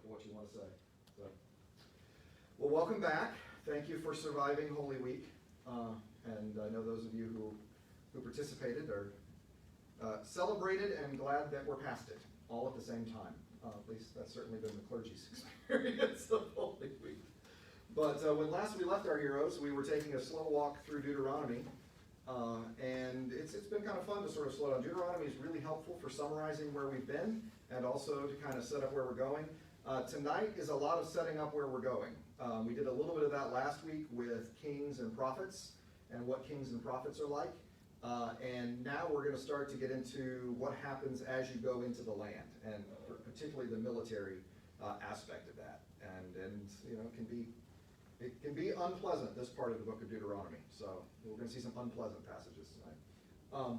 careful what you want to say. So, well, welcome back. Thank you for surviving Holy Week. And I know those of you who participated are celebrated and glad that we're past it, all at the same time. At least that's certainly been the clergy's experience of Holy Week. But when last we left our heroes, we were taking a slow walk through Deuteronomy. And it's been kind of fun to sort of slow down. Deuteronomy is really helpful for summarizing where we've been and also to kind of set up where we're going. Tonight is a lot of setting up where we're going. We did a little bit of that last week with kings and prophets and what kings and prophets are like. And now we're going to start to get into what happens as you go into the land, and particularly the military aspect of that. And you know, it can be unpleasant, this part of the book of Deuteronomy. So we're going to see some unpleasant passages tonight.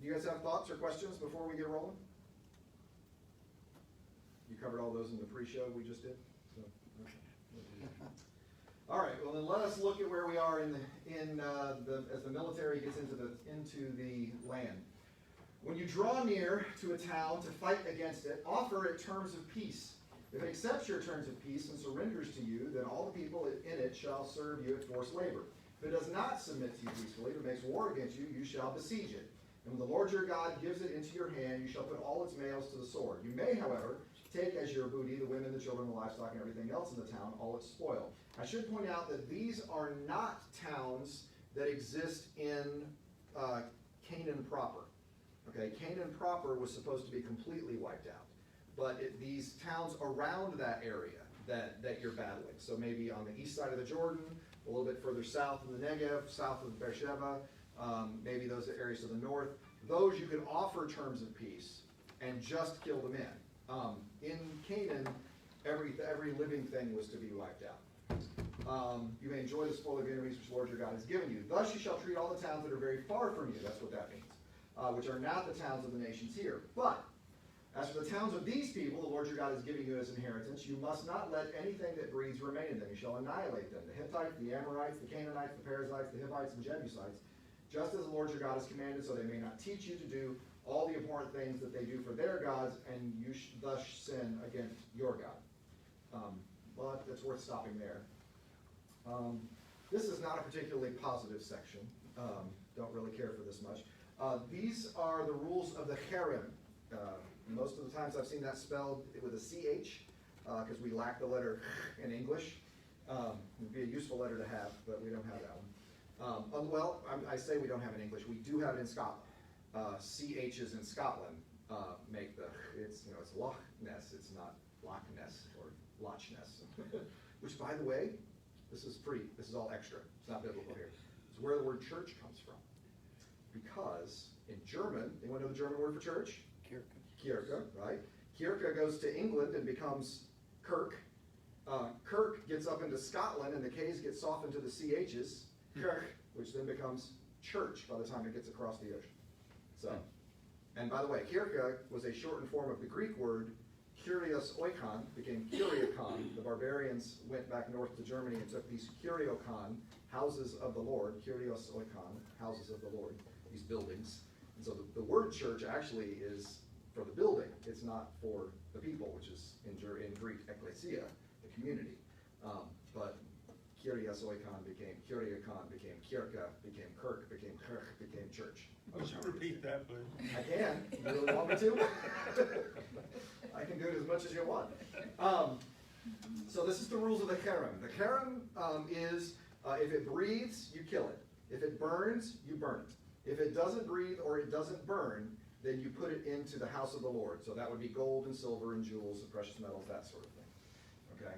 Do you guys have thoughts or questions before we get rolling? You covered all those in the pre-show we just did? So, okay. All right, well then let us look at where we are as the military gets into the land. When you draw near to a town to fight against it, offer it terms of peace. If it accepts your terms of peace and surrenders to you, then all the people in it shall serve you at forced labor. If it does not submit to you peacefully, but makes war against you, you shall besiege it. And when the Lord your God gives it into your hand, you shall put all its males to the sword. You may, however, take as your booty the women, the children, the livestock, and everything else in the town, all its spoil. I should point out that these are not towns that exist in Canaan proper. Okay, Canaan proper was supposed to be completely wiped out. But these towns around that area that you're battling, so maybe on the east side of the Jordan, a little bit further south in the Negev, south of Beersheba, maybe those areas to the north, those you could offer terms of peace and just kill them in. In Canaan, every living thing was to be wiped out. You may enjoy the spoil of your enemies which the Lord your God has given you. Thus you shall treat all the towns that are very far from you, that's what that means, which are not the towns of the nations here. But as for the towns of these people, the Lord your God is giving you as inheritance, you must not let anything that breathes remain in them. You shall annihilate them, the Hittites, the Amorites, the Canaanites, the Perizzites, the Hivites, and Jebusites, just as the Lord your God has commanded, so they may not teach you to do all the abhorrent things that they do for their gods, and you thus sin against your God. But it's worth stopping there. This is not a particularly positive section. Don't really care for this much. These are the rules of the harem. Most of the times I've seen that spelled with a CH, because we lack the letter in English. It would be a useful letter to have, but we don't have that one. Well, I say we don't have it in English. We do have it in Scotland. CHs in Scotland make it's Loch Ness. It's not Loch Ness or Loch Ness. Which, by the way, this is all extra. It's not biblical here. It's where the word church comes from. Because in German, anyone know the German word for church? Kirche, right? Kirche goes to England and becomes Kirk. Kirk gets up into Scotland and the K's get softened to the CH's, Kirk, which then becomes church by the time it gets across the ocean. So, and by the way, Kirche was a shortened form of the Greek word Kyrios oikon, became Kyriakon. The barbarians went back north to Germany and took these Kyriokon, houses of the Lord, Kyrios oikon, houses of the Lord, these buildings. And so the word church actually is for the building. It's not for the people, which is in Greek ekklesia, the community. But Kyrios oikon became Kyriakon, became Kirka, became Kirk, became Kirk, became church. Would you repeat that, please? I can. You really want me to? I can do it as much as you want. So this is the rules of the harem. The harem is if it breathes, you kill it. If it burns, you burn it. If it doesn't breathe or it doesn't burn, then you put it into the house of the Lord. So that would be gold and silver and jewels and precious metals, that sort of thing. Okay.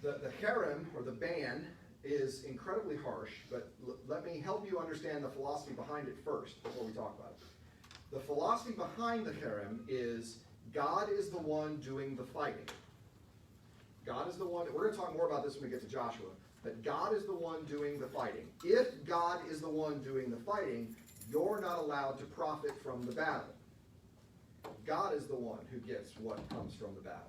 The harem, or the ban, is incredibly harsh, but let me help you understand the philosophy behind it first before we talk about it. The philosophy behind the harem is God is the one doing the fighting. God is the one, we're going to talk more about this when we get to Joshua, but God is the one doing the fighting. If God is the one doing the fighting, you're not allowed to profit from the battle. God is the one who gets what comes from the battle.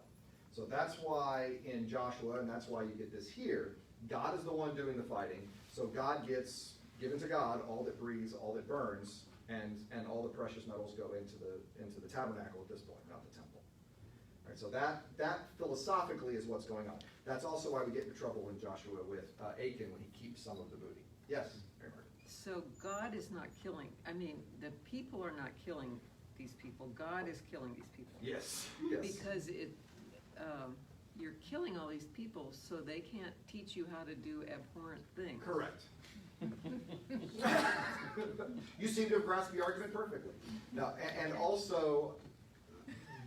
So that's why in Joshua, and that's why you get this here, God is the one doing the fighting, so God gets, given to God, all that breathes, all that burns, and all the precious metals go into the tabernacle at this point, not the temple. Right, so that philosophically is what's going on. That's also why we get into trouble in Joshua with Achan when he keeps some of the booty. Yes, Mary Margaret. So God is not killing, I mean, the people are not killing these people. God is killing these people. Yes, yes. Because you're killing all these people so they can't teach you how to do abhorrent things. Correct. You seem to have grasped the argument perfectly. Now, and also,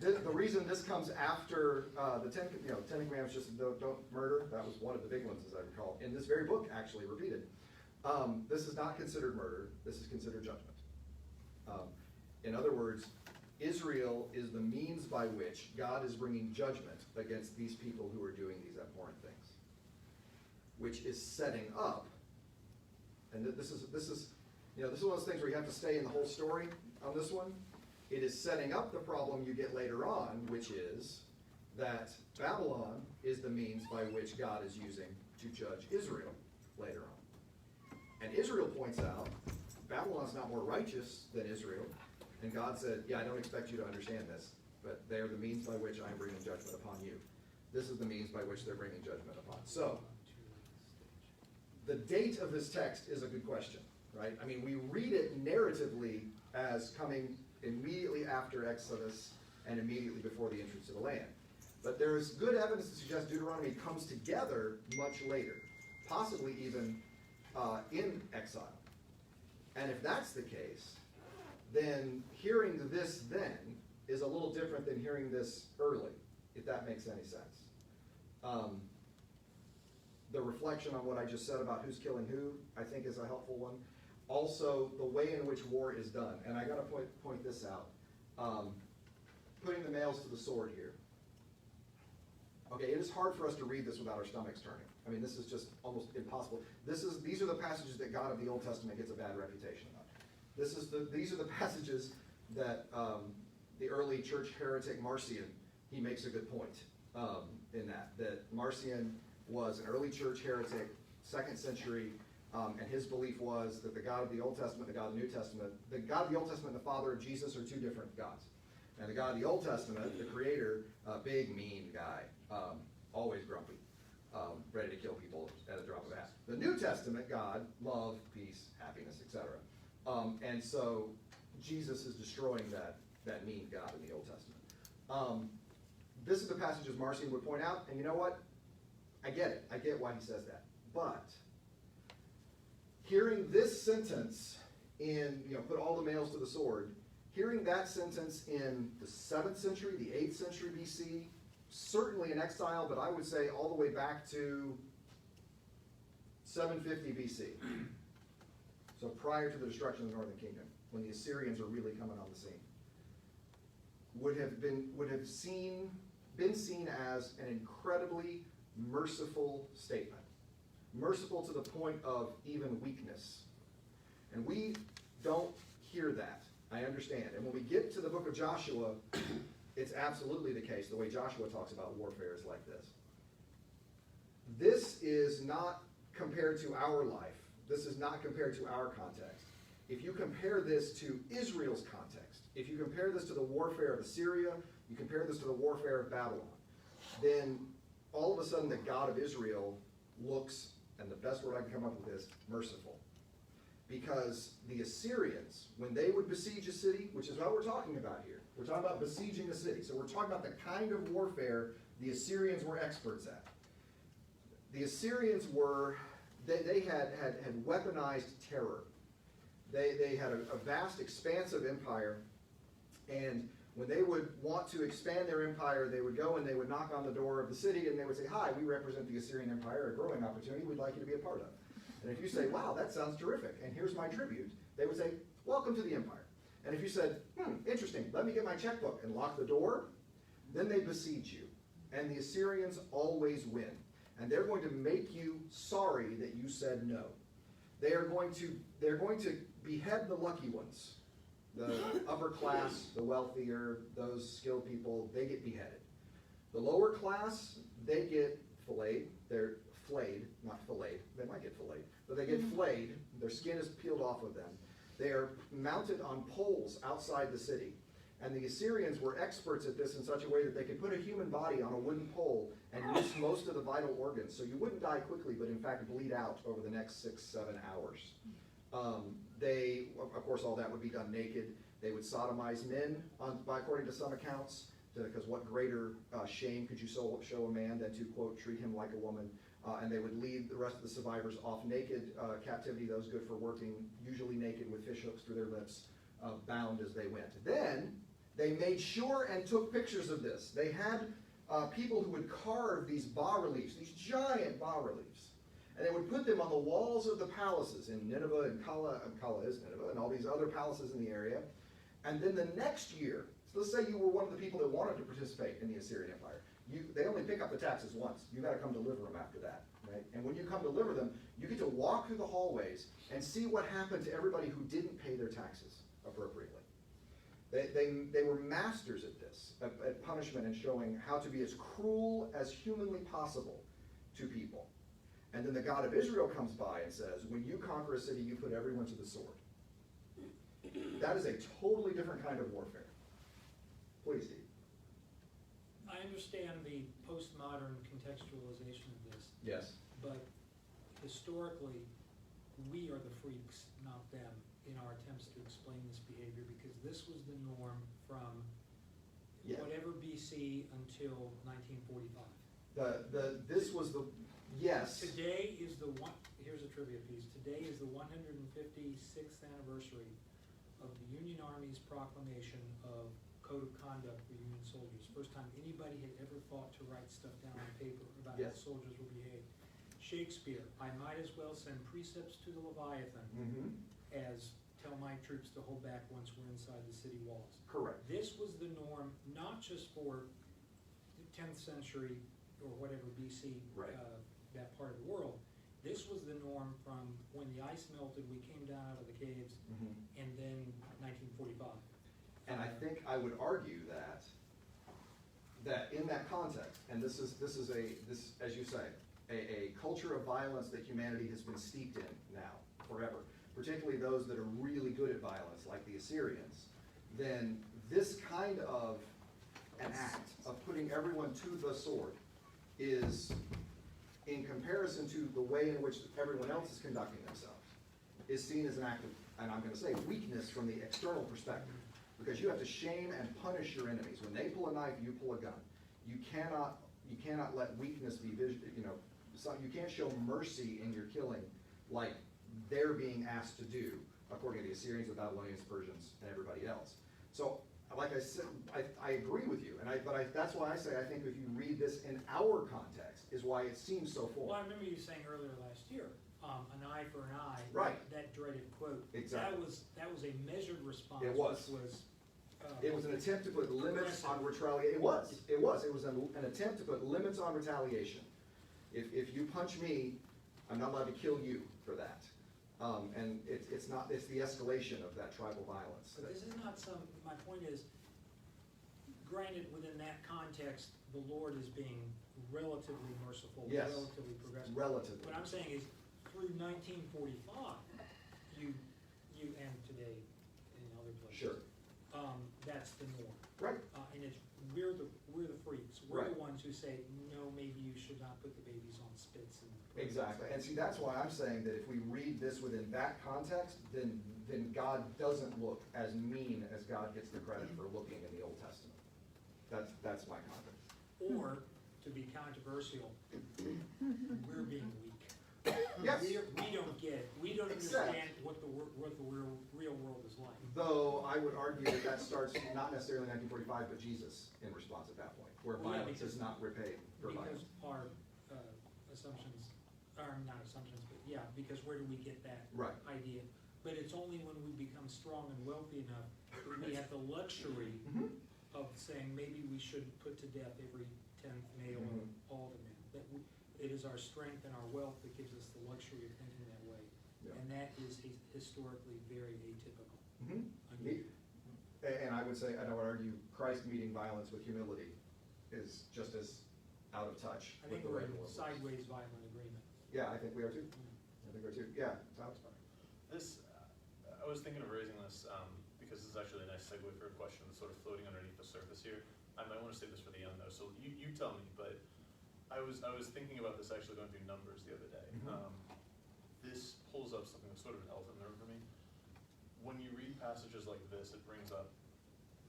the reason this comes after the Ten Commandments, just don't murder. That was one of the big ones, as I recall, in this very book, actually repeated. This is not considered murder. This is considered judgment. In other words, Israel is the means by which God is bringing judgment against these people who are doing these abhorrent things, which is setting up. And this is one of those things where you have to stay in the whole story on this one. It is setting up the problem you get later on, which is that Babylon is the means by which God is using to judge Israel later on. And Israel points out, Babylon's not more righteous than Israel. And God said, yeah, I don't expect you to understand this, but they are the means by which I am bringing judgment upon you. This is the means by which they're bringing judgment upon. So, the date of this text is a good question, right? I mean, we read it narratively as coming immediately after Exodus and immediately before the entrance to the land. But there's good evidence to suggest Deuteronomy comes together much later, possibly even in exile. And if that's the case, then hearing this then is a little different than hearing this early, if that makes any sense. The reflection on what I just said about who's killing who, I think, is a helpful one. Also, the way in which war is done. And I got to point this out. Putting the males to the sword here. Okay, it is hard for us to read this without our stomachs turning. I mean, this is just almost impossible. These are the passages that God of the Old Testament gets a bad reputation about. These are the passages that the early church heretic Marcion, he makes a good point in that Marcion was an early church heretic, 2nd century, and his belief was that the God of the Old Testament, the God of the New Testament, the God of the Old Testament and the Father of Jesus are two different gods. And the God of the Old Testament, the Creator, big, mean guy, always grumpy, ready to kill people at a drop of a hat. The New Testament God, love, peace, happiness, etc. And so Jesus is destroying that mean God in the Old Testament. This is the passages Marcion would point out, and you know what? I get it. I get why he says that. But hearing this sentence in, put all the males to the sword, hearing that sentence in the 7th century, the 8th century BC, certainly in exile, but I would say all the way back to 750 BC. So prior to the destruction of the Northern Kingdom, when the Assyrians are really coming on the scene, would have been seen as an incredibly merciful statement. Merciful to the point of even weakness. And we don't hear that, I understand. And when we get to the book of Joshua, it's absolutely the case. The way Joshua talks about warfare is like this. This is not compared to our life. This is not compared to our context. If you compare this to Israel's context, if you compare this to the warfare of Assyria, you compare this to the warfare of Babylon, then all of a sudden the God of Israel looks, and the best word I can come up with is merciful. Because the Assyrians, when they would besiege a city, which is what we're talking about here, we're talking about besieging a city. So we're talking about the kind of warfare the Assyrians were experts at. The Assyrians they had weaponized terror. They had a vast, expansive empire, and when they would want to expand their empire, they would go and they would knock on the door of the city and they would say, "Hi, we represent the Assyrian Empire, a growing opportunity we'd like you to be a part of." And if you say, "Wow, that sounds terrific, and here's my tribute," they would say, "Welcome to the empire." And if you said, "Interesting, let me get my checkbook," and lock the door, then they besiege you. And the Assyrians always win. And they're going to make you sorry that you said no. They're going to behead the lucky ones. The upper class, the wealthier, those skilled people, they get beheaded. The lower class, they get filleted. They're flayed, not filleted. They might get filleted, but they get flayed. Their skin is peeled off of them. They are mounted on poles outside the city. And the Assyrians were experts at this in such a way that they could put a human body on a wooden pole and use most of the vital organs. So you wouldn't die quickly, but in fact bleed out over the next 6-7 hours. They, of course, all that would be done naked. They would sodomize men, according to some accounts, because what greater shame could you show a man than to, quote, treat him like a woman? And they would lead the rest of the survivors off naked captivity, those good for working, usually naked with fish hooks through their lips, bound as they went. Then they made sure and took pictures of this. They had people who would carve these bas-reliefs, these giant bas-reliefs, and they would put them on the walls of the palaces in Nineveh and Kala is Nineveh, and all these other palaces in the area. And then the next year, so let's say you were one of the people that wanted to participate in the Assyrian Empire. They only pick up the taxes once. You got to come deliver them after that, right? And when you come deliver them, you get to walk through the hallways and see what happened to everybody who didn't pay their taxes appropriately. They were masters at this, at punishment and showing how to be as cruel as humanly possible to people. And then the God of Israel comes by and says, when you conquer a city, you put everyone to the sword. That is a totally different kind of warfare. Please, Steve. I understand the postmodern contextualization of this. Yes. But historically, we are the freaks, not them, in our attempts to explain this behavior, because this was the norm from whatever BC until 1945. This was the, yes. Today is the one, here's a trivia piece, today is the 156th anniversary of the Union Army's proclamation of Code of Conduct for Union soldiers. First time anybody had ever thought to write stuff down on paper about how soldiers will behave. Shakespeare, I might as well send precepts to the Leviathan as tell my troops to hold back once we're inside the city walls. Correct. This was the norm, not just for the 10th century or whatever BC, that part of the world. This was the norm from when the ice melted, we came down out of the caves, and then 1945. And I think I would argue that in that context, and this is as you say, a culture of violence that humanity has been steeped in now forever, particularly those that are really good at violence, like the Assyrians, then this kind of an act of putting everyone to the sword is, in comparison to the way in which everyone else is conducting themselves, is seen as an act of, and I'm going to say, weakness from the external perspective. Because you have to shame and punish your enemies. When they pull a knife, you pull a gun. You cannot let weakness be, you can't show mercy in your killing like they're being asked to do, according to the Assyrians, the Babylonians, Persians, and everybody else. So, like I said, I agree with you, but that's why I say I think if you read this in our context, is why it seems so foreign. Well, I remember you saying earlier last year, an eye for an eye. Right. That dreaded quote. Exactly. That was a measured response. It was. It was an attempt to put limits on retaliation. It was an attempt to put limits on retaliation. If you punch me, I'm not allowed to kill you for that. And it's the escalation of that tribal violence. But this is not my point is, granted within that context, the Lord is being relatively merciful, yes, relatively progressive. Relatively. What I'm saying is, through 1945, you and today in other places. Sure. That's the norm. Right. And we're the freaks. We're right. the ones who say, no, maybe you should not put the babies on spits. Exactly. And see, that's why I'm saying that if we read this within that context, then God doesn't look as mean as God gets the credit for looking in the Old Testament. That's my context. Or, to be controversial, we're being weak. Yes. We don't understand what the real world is like. Though I would argue that starts not necessarily in 1945, but Jesus in response at that point, where violence is not repaid for violence. Because our assumptions, or not assumptions, but because where do we get that idea? But it's only when we become strong and wealthy enough that we have the luxury of saying maybe we should put to death every 10th male or all the men. It is our strength and our wealth that gives us the luxury of thinking that way. Yeah. And that is historically very atypical. And I would say, and I would argue, Christ meeting violence with humility is just as out of touch. I think we're in sideways violent agreement. Yeah, I think we are too. I think we are too. Yeah, Thomas. I was thinking of raising this because because this is actually a nice segue for a question that's sort of floating underneath the surface here. I might want to save this for the end though, so you tell me, but I was thinking about this actually going through Numbers the other day. This pulls up something that's sort of an elephant nerve for me. When you read passages like this, it brings up,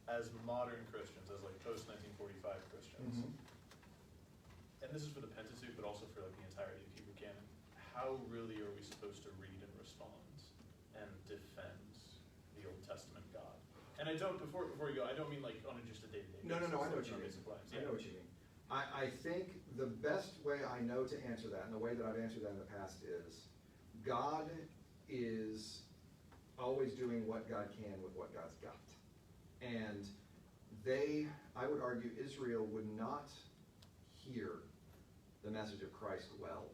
as modern Christians, as like post-1945 Christians, and this is for the Pentateuch, but also for like the entirety of Hebrew canon, how really are we supposed to read and respond and defend the Old Testament God? And I don't, before you go, I don't mean like on just a day-to-day basis. No, I know what you mean. Basic lives. I know what you mean. I think the best way I know to answer that, and the way that I've answered that in the past is, God is always doing what God can with what God's got. And I would argue, Israel would not hear the message of Christ well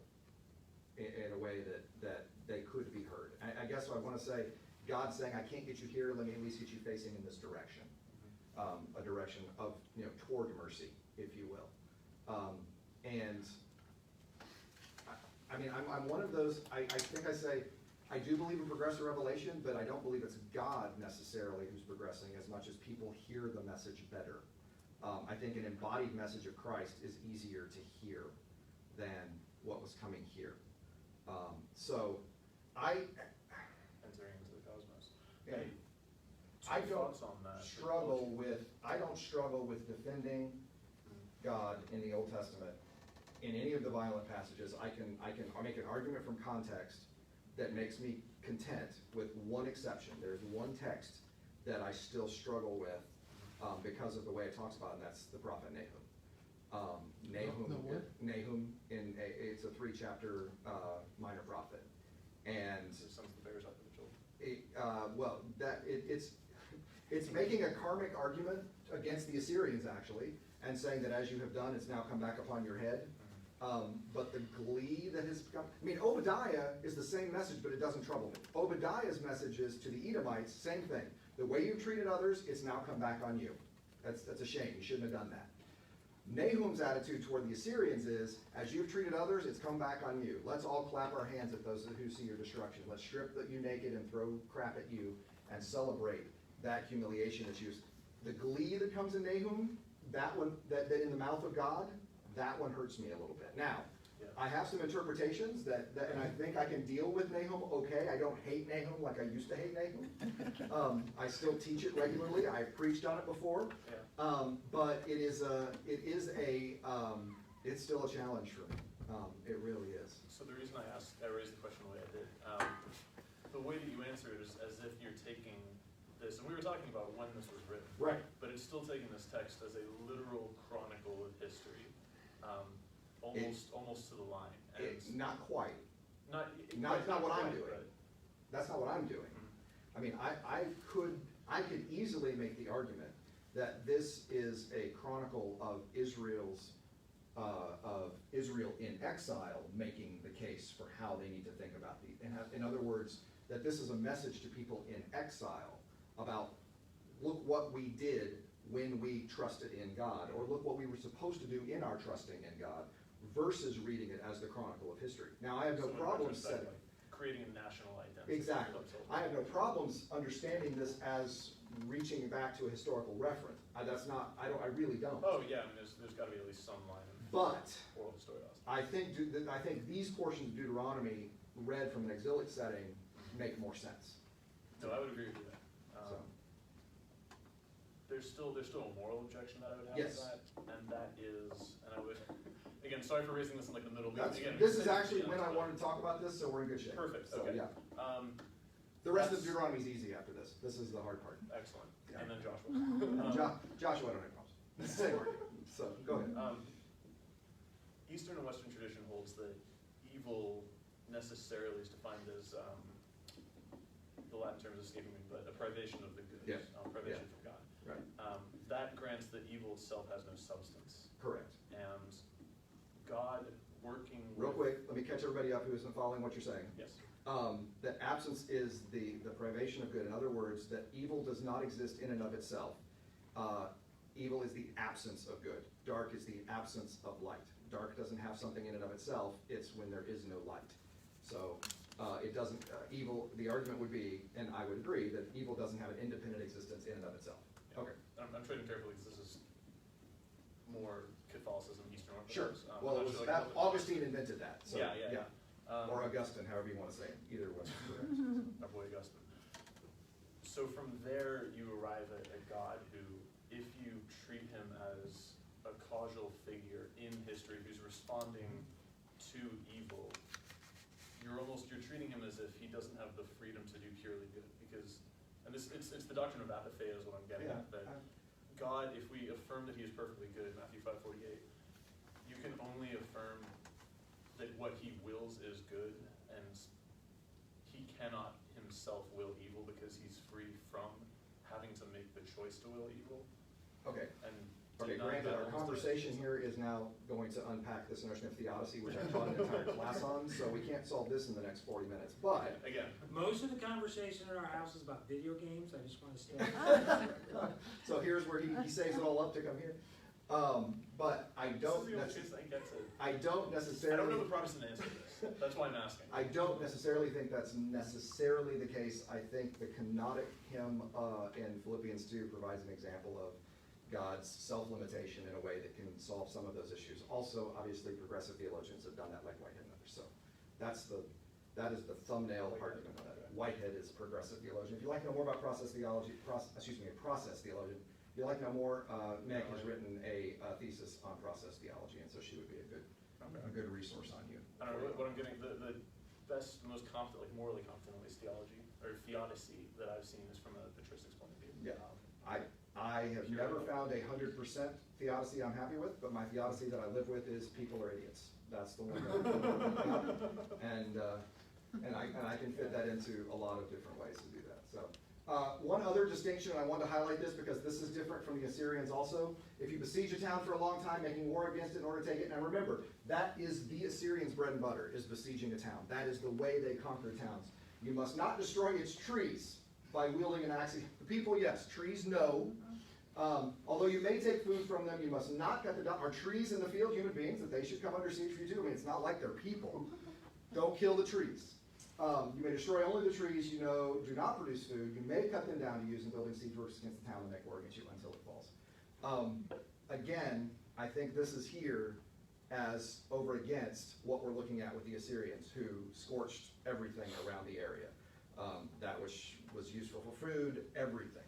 in a way that they could be heard. I guess I want to say, God's saying, I can't get you here, let me at least get you facing in this direction. A direction of, toward mercy, if you will. I'm one of those, I think I say, I do believe in progressive revelation, but I don't believe it's God necessarily who's progressing as much as people hear the message better. I think an embodied message of Christ is easier to hear than what was coming here. Entering into the cosmos. Yeah. Two I don't thoughts on that. I don't struggle with defending God in the Old Testament in any of the violent passages. I make an argument from context that makes me content with one exception. There's one text that I still struggle with because of the way it talks about it, and that's the prophet Nahum. Nahum it's a 3-chapter minor prophet, and It sums the bears up with the children. It's making a karmic argument against the Assyrians actually, and saying that as you have done, it's now come back upon your head. But the glee that has come, Obadiah is the same message, but it doesn't trouble me. Obadiah's message is to the Edomites, same thing. The way you've treated others, it's now come back on you. That's a shame. You shouldn't have done that. Nahum's attitude toward the Assyrians is, as you've treated others, it's come back on you. Let's all clap our hands at those who see your destruction. Let's strip you naked and throw crap at you and celebrate that humiliation that's used. The glee that comes in Nahum, that one, that in the mouth of God, that one hurts me a little bit. Now, I have some interpretations and I think I can deal with Nahum okay. I don't hate Nahum like I used to hate Nahum. I still teach it regularly. I've preached on it before. But it's still a challenge for me. It really is. So the reason I raised the question the way I did, the way that you answer it is as if you're taking this, and we were talking about when this was written. Right. But it's still taking this text as a literal chronicle of history. Almost to the line. Not quite. Not what I'm quite, doing. but- That's not what I'm doing. I could easily make the argument that this is a chronicle of Israel in exile, making the case for how they need to think about in other words, that this is a message to people in exile about, look what we did when we trusted in God, or look what we were supposed to do in our trusting in God, versus reading it as the chronicle of history. Now, I have no problems setting. Creating a national identity. Exactly. I have no problems understanding this as reaching back to a historical reference. I really don't. Oh yeah, there's got to be at least some line of But oral story loss. I think these portions of Deuteronomy, read from an exilic setting, make more sense. No, I would agree with you there. So. There's still a moral objection that I would have Yes. to that, and that is, and I would, again, sorry for raising this in like the middle. This is actually when I wanted to talk about this, so we're in good shape. Perfect. So, Okay. yeah. The rest of Deuteronomy is easy after this. This is the hard part. Excellent. Yeah. And then Joshua. Joshua, I don't have problems. Same argument. So go ahead. Eastern and Western tradition holds that evil necessarily is defined as the Latin term is escaping me, but a privation of the good. Yes. Privation from God. Right. That grants that evil itself has no substance. Correct. And God working Real quick, let me catch everybody up who isn't following what you're saying. Yes. That absence is the privation of good. In other words, that evil does not exist in and of itself. Evil is the absence of good. Dark is the absence of light. Dark doesn't have something in and of itself. It's when there is no light. So It doesn't, evil, the argument would be, and I would agree, that evil doesn't have an independent existence in and of itself. Okay. I'm treading carefully because this is more Catholicism, Eastern Orthodox. Sure. I'm Well, not it was sure, that, what the- Augustine invented that, so, Yeah. Or Augustine, however you want to say it, either one. is correct. Our boy Augustine. So from there, you arrive at a God who, if you treat him as a causal figure in history who's responding to evil, you're treating him as if he doesn't have the freedom to do purely good, because, and it's the doctrine of apatheia is what I'm getting at, that God, if we affirm that he is perfectly good, Matthew 5:48, you can only affirm that what he wills is good, and he cannot himself will evil because he's free from having to make the choice to will evil. Okay. And Okay, denying granted, that our almost conversation here is now going to unpack this notion of theodicy, which I've taught an entire class on, so we can't solve this in the next 40 minutes, but. Again, Most of the conversation in our house is about video games, I just wanna say. So here's where he saves it all up to come here. But I don't, this is the only chance I get to. I don't I necessarily. don't know the Protestant answer to this. That's why I'm asking. I don't necessarily think that's necessarily the case. I think the kenotic hymn in Philippians 2 provides an example of God's self-limitation in a way that can solve some of those issues. Also, obviously, progressive theologians have done that, like Whitehead and others. So that is the thumbnail argument of that. Whitehead is a progressive theologian. If you'd like to know more about process theology, a process theologian, if you'd like to know more, Meg has written a thesis on process theology, and so she would be a good resource on you. I don't know what I'm getting. The best, most competent, like morally competent, at least theology or theodicy that I've seen is from a patristics point of view. Yeah. I have never found 100% theodicy I'm happy with, but my theodicy that I live with is people are idiots. That's the one that and I can fit that into a lot of different ways to do that. So one other distinction, I want to highlight this because this is different from the Assyrians also. If you besiege a town for a long time, making war against it in order to take it, and remember, that is the Assyrians' bread and butter, is besieging a town. That is the way they conquer towns. You must not destroy its trees by wielding an axe. The people, yes. Trees, no. Although you may take food from them, you must not cut them down. Are trees in the field human beings that they should come under siege for you too? I mean, it's not like they're people. Don't kill the trees. You may destroy only the trees you know do not produce food. You may cut them down to use in building siege works against the town and make war against you until it falls. Again, I think this is here as over against what we're looking at with the Assyrians, who scorched everything around the area. That which was useful for food, everything.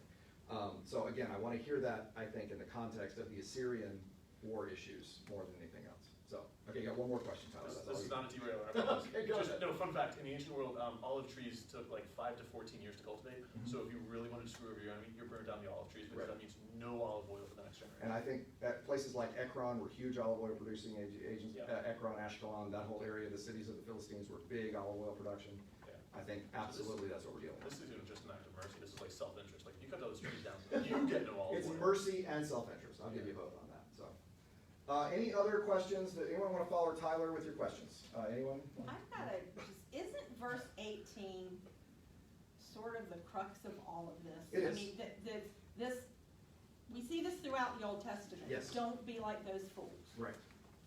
So again, I want to hear that, I think, in the context of the Assyrian war issues more than anything else. So, okay, you got one more question, Tyler. This is not a derailer. I promise. Okay, go Just, ahead. no, fun fact, in the ancient world, olive trees took like 5 to 14 years to cultivate. So if you really wanted to screw over your enemy, you burn down the olive trees, because that means no olive oil for the next generation. And I think that places like Ekron were huge olive oil producing agents. Yeah. Ekron, Ashkelon, that whole area, the cities of the Philistines were big olive oil production. Yeah. I think absolutely that's what we're dealing with. This isn't just an act of mercy. This is like self-interest. Like, you cut those trees down, you get no olive It's oil. mercy and self-interest. I'll give you both on that. So, any other questions? Anyone want to follow Tyler with your questions? Anyone? I've got isn't verse 18 sort of the crux of all of this? It is. I mean, we see this throughout the Old Testament. Yes. Don't be like those fools. Right.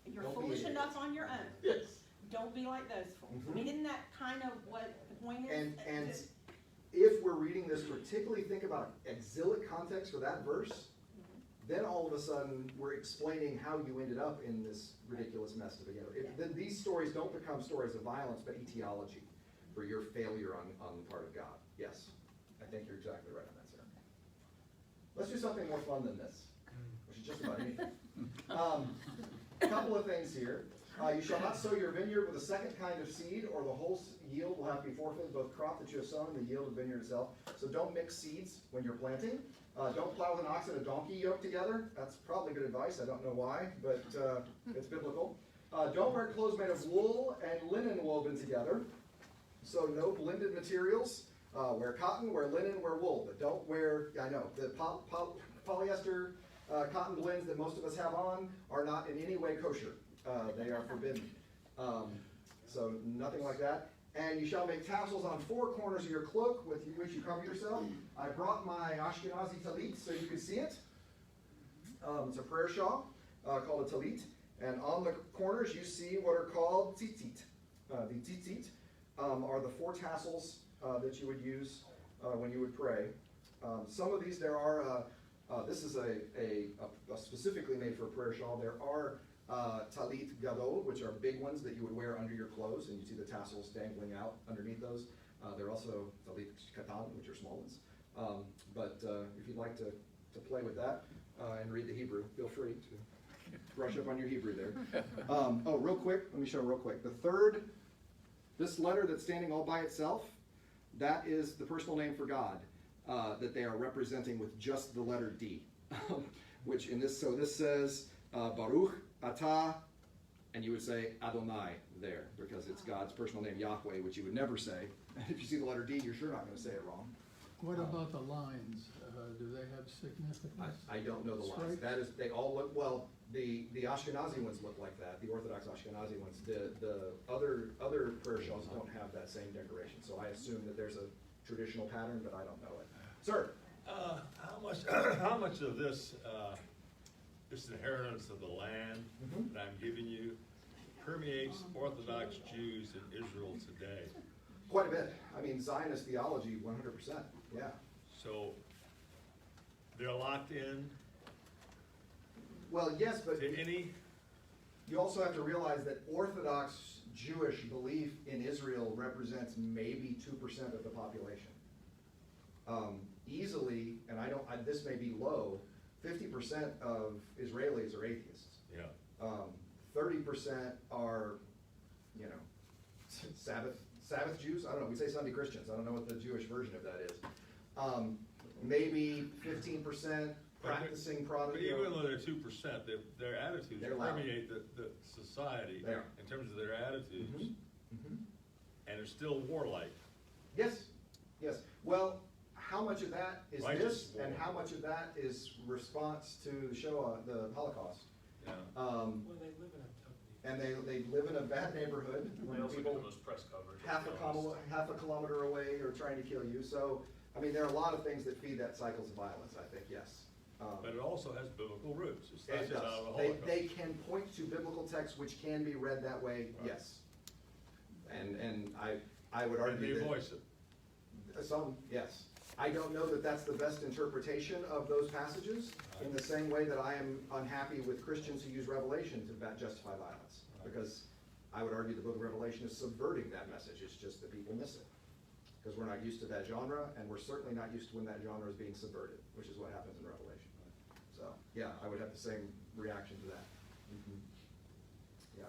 You're Don't be foolish idiots. enough on your own. Yes. Don't be like those fools. I mean, isn't that kind of what the point is? And if we're reading this, particularly think about exilic context for that verse, then all of a sudden we're explaining how you ended up in this ridiculous mess to begin with. Then these stories don't become stories of violence, but etiology for your failure on the part of God. Yes, I think you're exactly right on that, sir. Let's do something more fun than this, which is just about anything. A couple of things here. You shall not sow your vineyard with a second kind of seed, or the whole yield will have to be forfeited, both crop that you have sown and the yield of the vineyard itself. So don't mix seeds when you're planting. Don't plow with an ox and a donkey yoked together. That's probably good advice. I don't know why, but it's biblical. Don't wear clothes made of wool and linen woven together. So no blended materials. Wear cotton, wear linen, wear wool. But don't wear, I know, the polyester cotton blends that most of us have on are not in any way kosher. They are forbidden. So nothing like that. And you shall make tassels on 4 corners of your cloak with which you cover yourself. I brought my Ashkenazi talit so you can see it. It's a prayer shawl called a talit. And on the corners you see what are called tzitzit. The tzitzit are the 4 tassels that you would use when you would pray. Some of these, there are, this is a specifically made for a prayer shawl. There are talit gadol, which are big ones that you would wear under your clothes, and you see the tassels dangling out underneath those. There are also talit katan, which are small ones. But if you'd like to play with that and read the Hebrew, feel free to brush up on your Hebrew there. Oh, real quick, let me show real quick. The third, this letter that's standing all by itself, that is the personal name for God that they are representing with just the letter D. Which in this, so this says Baruch Atah, and you would say Adonai there, because it's God's personal name, Yahweh, which you would never say. If you see the letter D, you're sure not going to say it wrong. What about the lines? Do they have significance? I don't know the lines. Stripes? That is, they all look, well, the Ashkenazi ones look like that, the Orthodox Ashkenazi ones. The other prayer shawls don't have that same decoration, so I assume that there's a traditional pattern, but I don't know it. Sir? How much of this inheritance of the land that I'm giving you permeates Orthodox Jews in Israel today? Quite a bit. I mean, Zionist theology, 100%, yeah. So they're locked in Well, yes, but to any. you also have to realize that Orthodox Jewish belief in Israel represents maybe 2% of the population. Easily, and this may be low, 50% of Israelis are atheists. Yeah. 30% are, you know, Sabbath Jews. I don't know. We say Sunday Christians. I don't know what the Jewish version of that is. Maybe 15% practicing But Protestant. even though they're 2%, their attitudes They're loud. permeate the society They are. in terms of their attitudes, Mhm. and they're still warlike. Yes, yes. Well, how much of that is Righteous this, and war. how much of that is response to the Shoah, the Holocaust? Yeah. Well, they live in a And they live in a bad neighborhood They when also get people the most press coverage. half to be honest. a kilometer away are trying to kill you. So, I mean, there are a lot of things that feed that cycles of violence, I think, yes. But it also has biblical roots. It's not It just out of the does. Holocaust. They can point to biblical texts which can be read that way, Right. yes. And I would And argue they that. voice it. Some, yes. I don't know that that's the best interpretation of those passages, in the same way that I am unhappy with Christians who use Revelation to justify violence. Because I would argue the book of Revelation is subverting that message, it's just that people miss it. Because we're not used to that genre, and we're certainly not used to when that genre is being subverted, which is what happens in Revelation. So, yeah, I would have the same reaction to that. Yeah.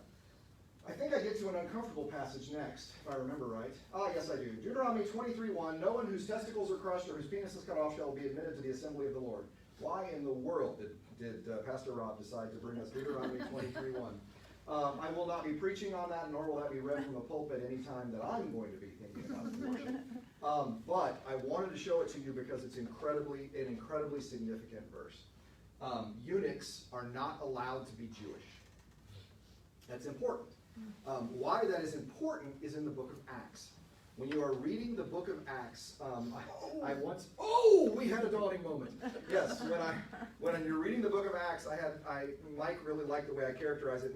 I think I get to an uncomfortable passage next, if I remember right. Ah, yes, I do. Deuteronomy 23:1, no one whose testicles are crushed or whose penis is cut off shall be admitted to the assembly of the Lord. Why in the world did Pastor Rob decide to bring us Deuteronomy 23:1? I will not be preaching on that, nor will that be read from the pulpit any time that I'm going to be thinking about abortion. But I wanted to show it to you because it's an incredibly significant verse. Eunuchs are not allowed to be Jewish. That's important. Why that is important is in the book of Acts. When you are reading the book of Acts, we had a dawning moment. Yes, when you're reading the book of Acts, Mike really liked the way I characterized it.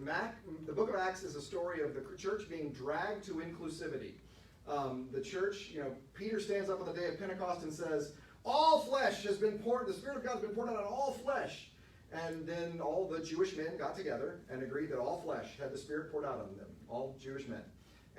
The book of Acts is a story of the church being dragged to inclusivity. The church, Peter stands up on the day of Pentecost and says, all flesh has been poured, the Spirit of God has been poured out on all flesh. And then all the Jewish men got together and agreed that all flesh had the Spirit poured out on them, all Jewish men.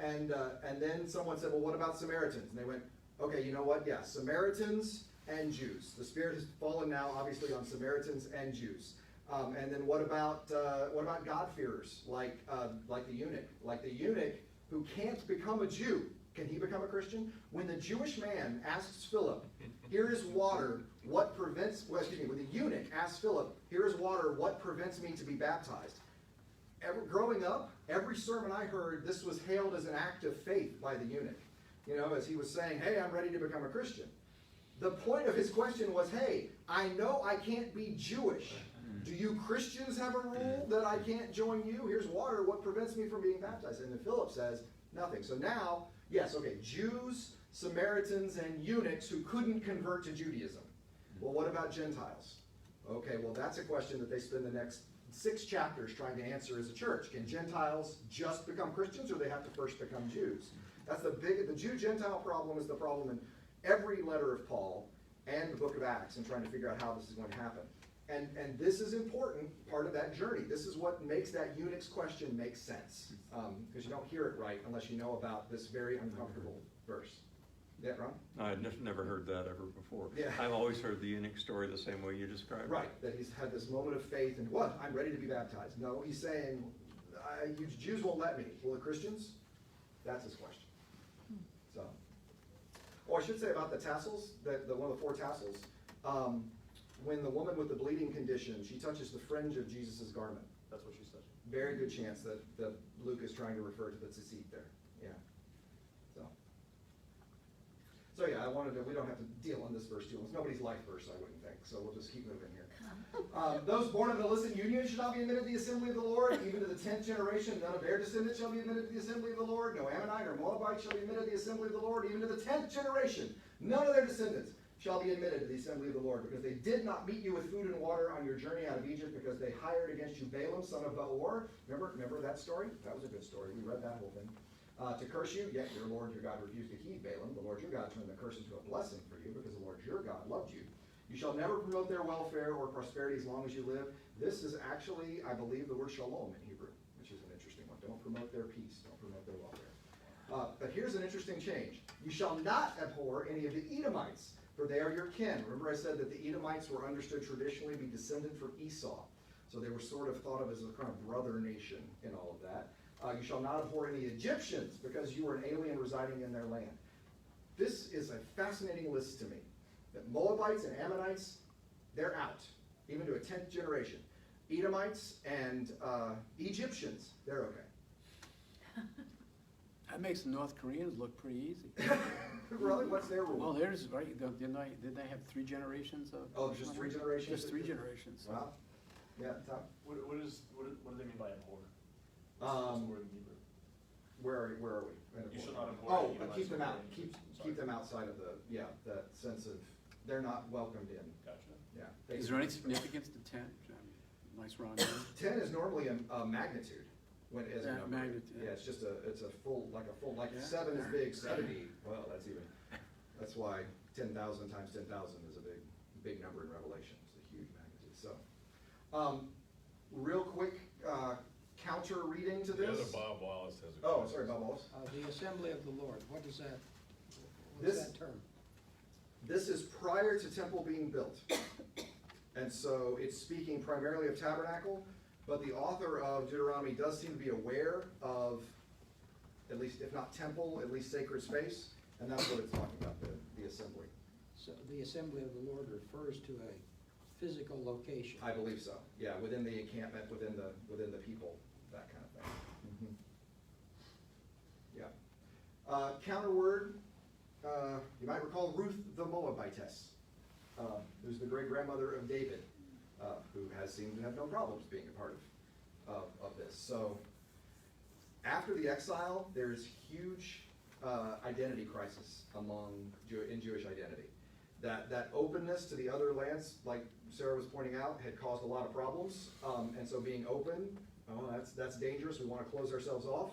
And then someone said, well, what about Samaritans? And they went, okay, you know what? Yeah, Samaritans and Jews. The Spirit has fallen now, obviously, on Samaritans and Jews. And then what about God-fearers, like the eunuch? Like the eunuch who can't become a Jew. Can he become a Christian? When the Jewish man asks Philip, here is water, when the eunuch asks Philip, here is water, what prevents me to be baptized? Growing up, every sermon I heard, this was hailed as an act of faith by the eunuch. As he was saying, hey, I'm ready to become a Christian. The point of his question was, hey, I know I can't be Jewish. Do you Christians have a rule that I can't join you? Here's water, what prevents me from being baptized? And then Philip says, nothing. So now, yes, okay, Jews, Samaritans, and eunuchs who couldn't convert to Judaism. Well, what about Gentiles? Okay, well, that's a question that they spend the next 6 chapters trying to answer as a church. Can Gentiles just become Christians, or they have to first become Jews? That's the Jew-Gentile problem is the problem in every letter of Paul and the book of Acts, and trying to figure out how this is going to happen. And this is important, part of that journey. This is what makes that eunuch's question make sense, because you don't hear it right unless you know about this very uncomfortable verse. Yeah, Ron? I'd never heard that ever before. Yeah. I've always heard the eunuch story the same way you described it. Right, that he's had this moment of faith and what? I'm ready to be baptized. No, he's saying, you Jews won't let me. Will the Christians? That's his question. So, oh, I should say about the tassels, the one of the 4 tassels. When the woman with the bleeding condition, she touches the fringe of Jesus' garment. That's what she said. Very good chance that Luke is trying to refer to the tzitzit there. Yeah. So yeah, we don't have to deal on this verse too. It's nobody's life verse, I wouldn't think. So we'll just keep moving here. Those born of an illicit union should not be admitted to the assembly of the Lord. Even to the 10th generation, none of their descendants shall be admitted to the assembly of the Lord. No Ammonite or Moabite shall be admitted to the assembly of the Lord. Even to the 10th generation, none of their descendants shall be admitted to the assembly of the Lord, because they did not meet you with food and water on your journey out of Egypt, because they hired against you Balaam, son of Beor. Remember that story? That was a good story. We read that whole thing. To curse you, yet your Lord your God refused to heed Balaam. The Lord your God turned the curse into a blessing for you, because the Lord your God loved you. You shall never promote their welfare or prosperity as long as you live. This is actually, I believe, the word shalom in Hebrew, which is an interesting one. Don't promote their peace. Don't promote their welfare. But here's an interesting change. You shall not abhor any of the Edomites, for they are your kin. Remember I said that the Edomites were understood traditionally to be descended from Esau. So they were sort of thought of as a kind of brother nation in all of that. You shall not abhor any Egyptians, because you are an alien residing in their land. This is a fascinating list to me. That Moabites and Ammonites, they're out, even to a 10th generation. Edomites and Egyptians, they're okay. That makes the North Koreans look pretty easy. Really? What's their rule? Well, theirs, right, didn't they have 3 generations of? Oh, just 3 generations? Just 3 generations. Wow. Yeah, Tom? What do they mean by abhor? What's the word in Hebrew? Where are we? You shall not abhor. Oh, Edomites keep them or out. Egyptians. Keep them outside of that sense of, they're not welcomed in. Gotcha. Yeah. Is there any significance to 10? Nice round number. 10 is normally a magnitude. When as a Yeah, number. magnitude. Yeah, it's a full, like Yeah. 7 is big, 70, well, that's why 10,000 times 10,000 is a big number in Revelation. It's a huge magnitude. So, real quick, counter reading to The other this. Bob Wallace has a Oh, question. sorry, Bob Wallace. The assembly of the Lord, what is that? This- What's that term? This is prior to temple being built. And so it's speaking primarily of tabernacle, but the author of Deuteronomy does seem to be aware of, at least, if not temple, at least sacred space, and that's what it's talking about, the assembly. So the assembly of the Lord refers to a physical location. I believe so, yeah, within the encampment, within the people, that kind of thing. Yeah. Counter word, you might recall Ruth the Moabitess, who's the great-grandmother of David, who has seemed to have no problems being a part of this. So after the exile, there's huge identity crisis in Jewish identity. That openness to the other lands, like Sarah was pointing out, had caused a lot of problems. And so being open, that's dangerous. We want to close ourselves off.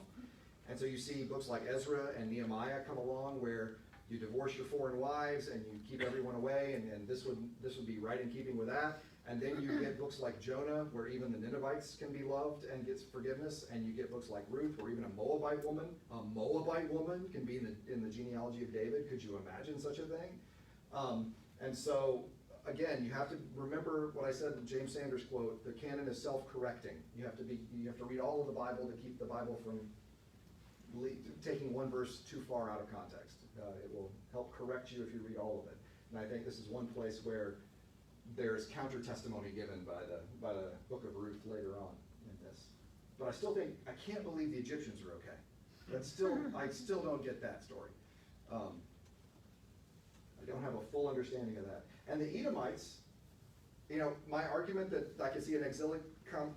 And so you see books like Ezra and Nehemiah come along, where you divorce your foreign wives and you keep everyone away, and this would be right in keeping with that. And then you get books like Jonah, where even the Ninevites can be loved and gets forgiveness. And you get books like Ruth, where even a Moabite woman can be in the genealogy of David. Could you imagine such a thing? And so, again, you have to remember what I said in James Sanders' quote: the canon is self-correcting. You have to read all of the Bible to keep the Bible from taking one verse too far out of context. It will help correct you if you read all of it. And I think this is one place where there's counter testimony given by the book of Ruth later on in this. But I can't believe the Egyptians are okay. I still don't get that story. I don't have a full understanding of that. And the Edomites, my argument that I can see an exilic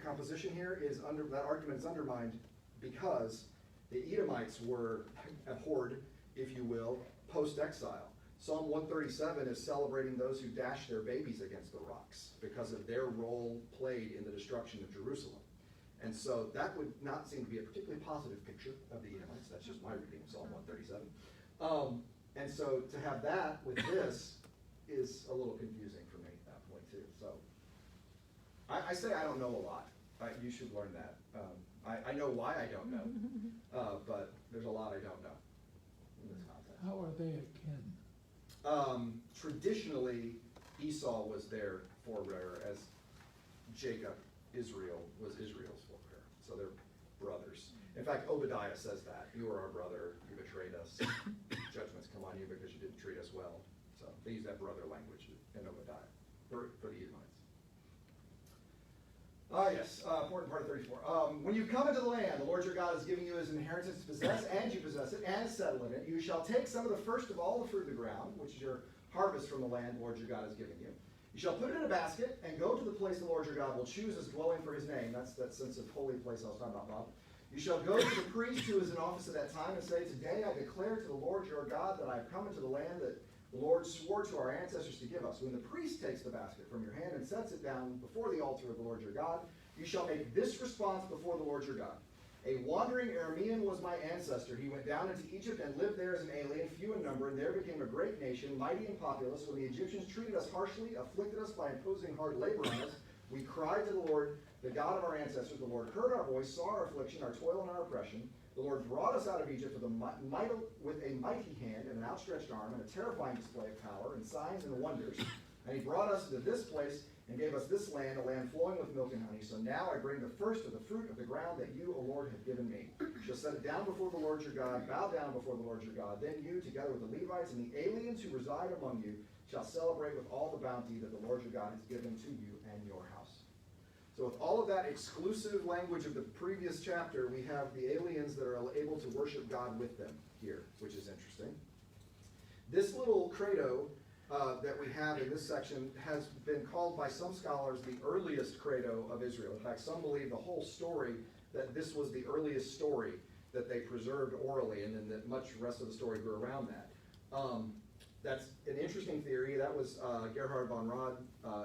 composition here that argument is undermined, because the Edomites were abhorred, if you will, post-exile. Psalm 137 is celebrating those who dash their babies against the rocks because of their role played in the destruction of Jerusalem. And so that would not seem to be a particularly positive picture of the Edomites. That's just my reading of Psalm 137. And so to have that with this is a little confusing for me at that point too. So I say I don't know a lot. You should learn that. I know why I don't know, but there's a lot I don't know in this context. How are they akin? Traditionally, Esau was their forebearer, as Jacob, Israel, was Israel's forebearer. So they're brothers. In fact, Obadiah says that. You are our brother, you betrayed us. Judgments come on you because you didn't treat us well. So they use that brother language in Obadiah for the Edomites. Yes, important part of 34. When you come into the land, the Lord your God is giving you as an inheritance to possess, and you possess it, and settle in it. You shall take some of the first of all the fruit of the ground, which is your harvest from the land the Lord your God is giving you. You shall put it in a basket, and go to the place the Lord your God will choose as dwelling for his name. That's that sense of holy place I was talking about, Bob. You shall go to the priest who is in office at that time and say, today I declare to the Lord your God that I have come into the land that the Lord swore to our ancestors to give us. When the priest takes the basket from your hand and sets it down before the altar of the Lord your God, you shall make this response before the Lord your God. A wandering Aramean was my ancestor. He went down into Egypt and lived there as an alien, few in number, and there became a great nation, mighty and populous. When the Egyptians treated us harshly, afflicted us by imposing hard labor on us, we cried to the Lord, the God of our ancestors. The Lord heard our voice, saw our affliction, our toil, and our oppression. The Lord brought us out of Egypt with a mighty hand and an outstretched arm and a terrifying display of power and signs and wonders. And he brought us into this place and gave us this land, a land flowing with milk and honey. So now I bring the first of the fruit of the ground that you, O Lord, have given me. You shall set it down before the Lord your God, bow down before the Lord your God. Then you, together with the Levites and the aliens who reside among you, shall celebrate with all the bounty that the Lord your God has given to you and your house. So with all of that exclusive language of the previous chapter, we have the aliens that are able to worship God with them here, which is interesting. This little credo that we have in this section has been called by some scholars the earliest credo of Israel. In fact, some believe the whole story, that this was the earliest story that they preserved orally, and then that much rest of the story grew around that. That's an interesting theory. That was Gerhard von Rad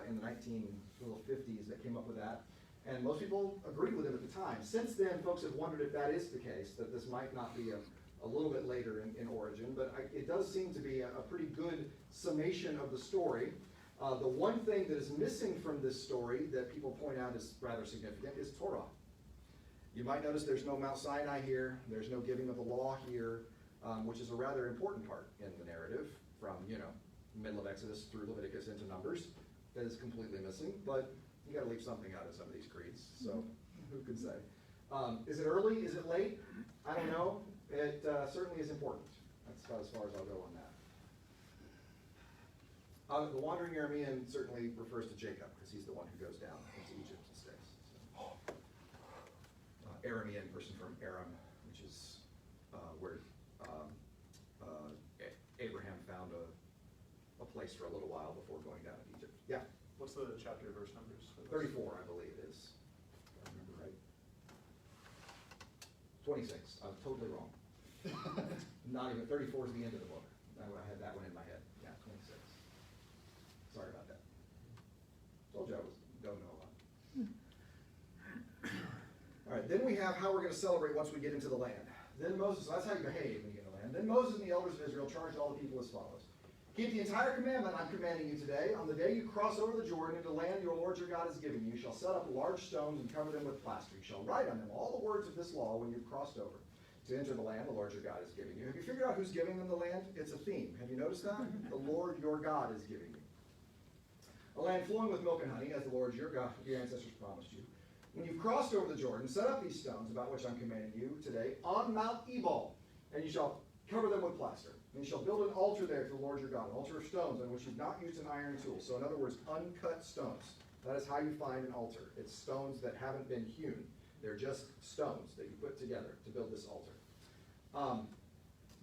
in the 1950s that came up with that. And most people agreed with him at the time. Since then, folks have wondered if that is the case, that this might not be a little bit later in origin, but it does seem to be a pretty good summation of the story. The one thing that is missing from this story that people point out is rather significant is Torah. You might notice there's no Mount Sinai here, there's no giving of the law here, which is a rather important part in the narrative from, middle of Exodus through Leviticus into Numbers. That is completely missing, but you got to leave something out of some of these creeds, so who can say? Is it early? Is it late? I don't know. It certainly is important. That's about as far as I'll go on that. The wandering Aramean certainly refers to Jacob, because he's the one who goes down into Egypt and stays. So. Aramean, person from Aram, which is where Abraham found a place for a little while before going down to Egypt. Yeah? What's the chapter verse numbers? 34, I believe, is. If I remember right. 26. I'm totally wrong. Not even 34 is the end of the book. I had that one in my head. Yeah, 26. Sorry about that. Told you I don't know a lot. All right, then we have how we're going to celebrate once we get into the land. Then Moses, so that's how you behave when you get in the land. Then Moses and the elders of Israel charged all the people as follows. Keep the entire commandment I'm commanding you today. On the day you cross over the Jordan into the land your Lord your God has given you, you shall set up large stones and cover them with plaster. You shall write on them all the words of this law when you've crossed over to enter the land the Lord your God is giving you. Have you figured out who's giving them the land? It's a theme. Have you noticed that? The Lord your God is giving you. A land flowing with milk and honey, as the Lord your God, your ancestors promised you. When you've crossed over the Jordan, set up these stones about which I'm commanding you today on Mount Ebal, and you shall cover them with plaster. And you shall build an altar there to the Lord your God, an altar of stones on which you've not used an iron tool. So in other words, uncut stones. That is how you find an altar. It's stones that haven't been hewn. They're just stones that you put together to build this altar.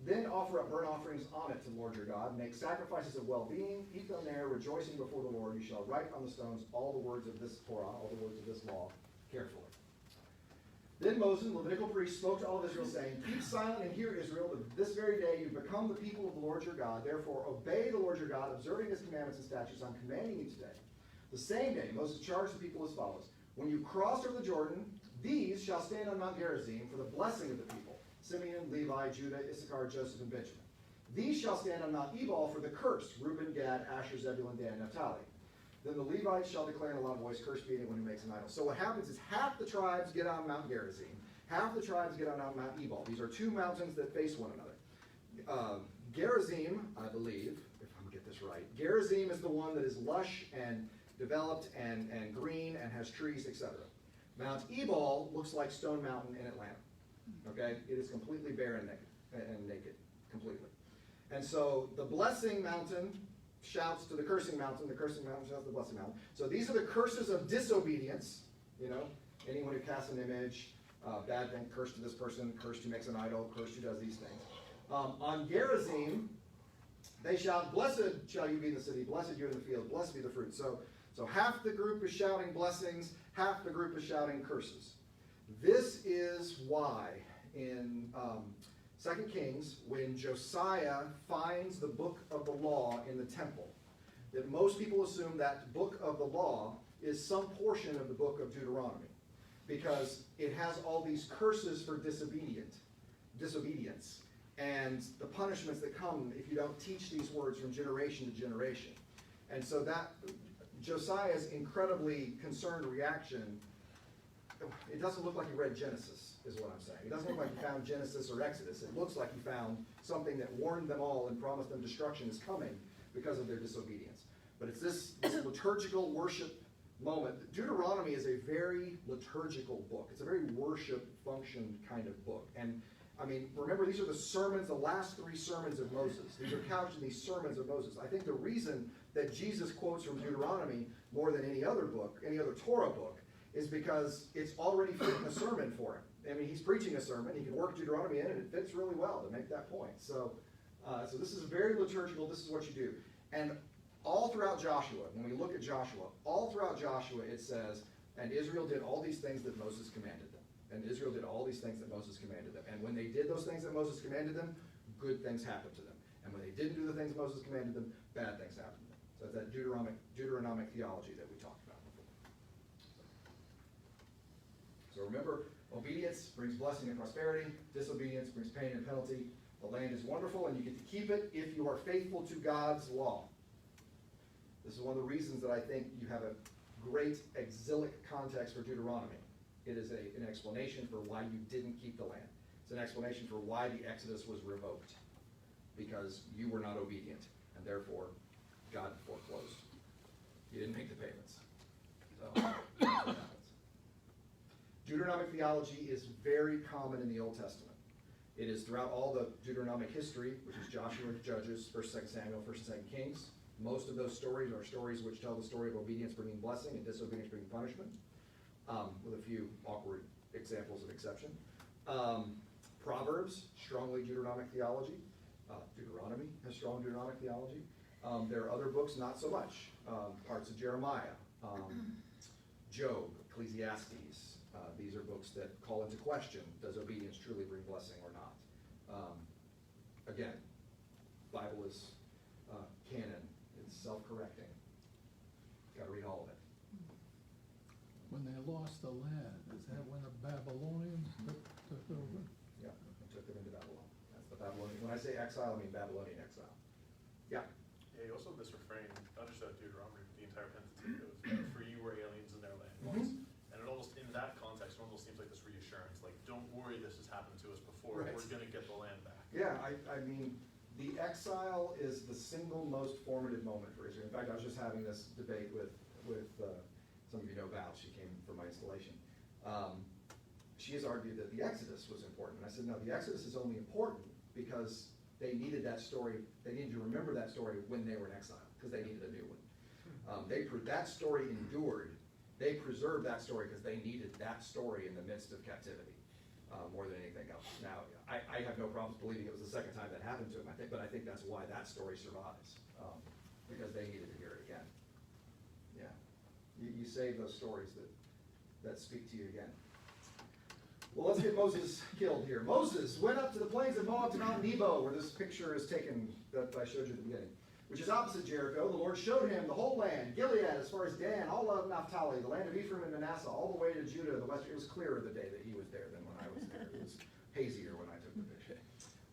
Then offer up burnt offerings on it to the Lord your God. Make sacrifices of well-being. Eat them there, rejoicing before the Lord. You shall write on the stones all the words of this Torah, all the words of this law, carefully. Then Moses, the Levitical priest, spoke to all of Israel, saying, Keep silent and hear, Israel, that this very day you become the people of the Lord your God. Therefore obey the Lord your God, observing his commandments and statutes I'm commanding you today. The same day Moses charged the people as follows. When you cross over the Jordan, these shall stand on Mount Gerizim for the blessing of the people. Simeon, Levi, Judah, Issachar, Joseph, and Benjamin. These shall stand on Mount Ebal for the curse. Reuben, Gad, Asher, Zebulun, Dan, Naphtali. Then the Levites shall declare in a loud voice, Cursed be anyone who makes an idol. So what happens is half the tribes get on Mount Gerizim. Half the tribes get on Mount Ebal. These are two mountains that face one another. Gerizim, I believe, if I'm going to get this right, Gerizim is the one that is lush and developed and green and has trees, etc. Mount Ebal looks like Stone Mountain in Atlanta. Okay? It is completely barren and naked, completely. And so the blessing mountain shouts to the cursing mountain shouts to the blessing mountain. So these are the curses of disobedience. You know, anyone who casts an image, bad thing, cursed to this person, cursed who makes an idol, cursed who does these things. On Gerizim, they shout, Blessed shall you be in the city, blessed you in the field, blessed be the fruit. So half the group is shouting blessings, half the group is shouting curses. This is why in 2 Kings, when Josiah finds the book of the law in the temple, that most people assume that book of the law is some portion of the book of Deuteronomy, because it has all these curses for disobedience, and the punishments that come if you don't teach these words from generation to generation. And so that Josiah's incredibly concerned reaction, it doesn't look like he read Genesis, is what I'm saying. It doesn't look like he found Genesis or Exodus. It looks like he found something that warned them all and promised them destruction is coming because of their disobedience. But it's this liturgical worship moment. Deuteronomy is a very liturgical book. It's a very worship function kind of book. And I mean, remember, these are the sermons, the last 3 sermons of Moses. These are couched in these sermons of Moses. I think the reason that Jesus quotes from Deuteronomy more than any other book, any other Torah book, is because it's already fitting a sermon for him. I mean, he's preaching a sermon. He can work Deuteronomy in, and it fits really well to make that point. So this is very liturgical. This is what you do. And all throughout Joshua, when we look at Joshua, all throughout Joshua it says, and Israel did all these things that Moses commanded them. And Israel did all these things that Moses commanded them. And when they did those things that Moses commanded them, good things happened to them. And when they didn't do the things Moses commanded them, bad things happened to them. So it's that Deuteronomic theology that we talked about before. So remember, obedience brings blessing and prosperity. Disobedience brings pain and penalty. The land is wonderful, and you get to keep it if you are faithful to God's law. This is one of the reasons that I think you have a great exilic context for Deuteronomy. It is an explanation for why you didn't keep the land. It's an explanation for why the Exodus was revoked, because you were not obedient, and therefore God foreclosed. You didn't make the payments. So that's what happens. Deuteronomic theology is very common in the Old Testament. It is throughout all the Deuteronomic history, which is Joshua, Judges, 1st, 2nd Samuel, 1st and 2nd Kings. Most of those stories are stories which tell the story of obedience bringing blessing and disobedience bringing punishment, with a few awkward examples of exception. Proverbs, strongly Deuteronomic theology. Deuteronomy has strong Deuteronomic theology. There are other books, not so much. Parts of Jeremiah, Job, Ecclesiastes. These are books that call into question, does obedience truly bring blessing or not? Again, Bible is canon. It's self-correcting. Got to read all of it. When they lost the land, is that when the Babylonians took over? Yeah, they took them into Babylon. That's the Babylonian. When I say exile, I mean Babylonian exile. Yeah. Yeah, you also have this refrain, not just out of Deuteronomy, but the entire Pentateuch goes, for you were aliens in their land once. And it almost, in that context, it almost seems like this reassurance, like, don't worry, this has happened to us before, Right. we're gonna get the land back. Yeah, I mean, the exile is the single most formative moment for Israel. In fact, I was just having this debate with some of you know Val, she came for my installation. She has argued that the Exodus was important. And I said, no, the Exodus is only important because they needed that story, they needed to remember that story when they were in exile, because they needed a new one. That story endured. They preserved that story because they needed that story in the midst of captivity, more than anything else. Now, I have no problems believing it was the second time that happened to him, but I think that's why that story survives, because they needed to hear it again. Yeah. You save those stories that speak to you again. Well, let's get Moses killed here. Moses went up to the plains of Moab to Mount Nebo, where this picture is taken that I showed you at the beginning, which is opposite Jericho. The Lord showed him the whole land, Gilead as far as Dan, all of Naphtali, the land of Ephraim and Manasseh, all the way to Judah, the west. It was clearer the day that he was there than when I was there. It was hazier when I took the picture.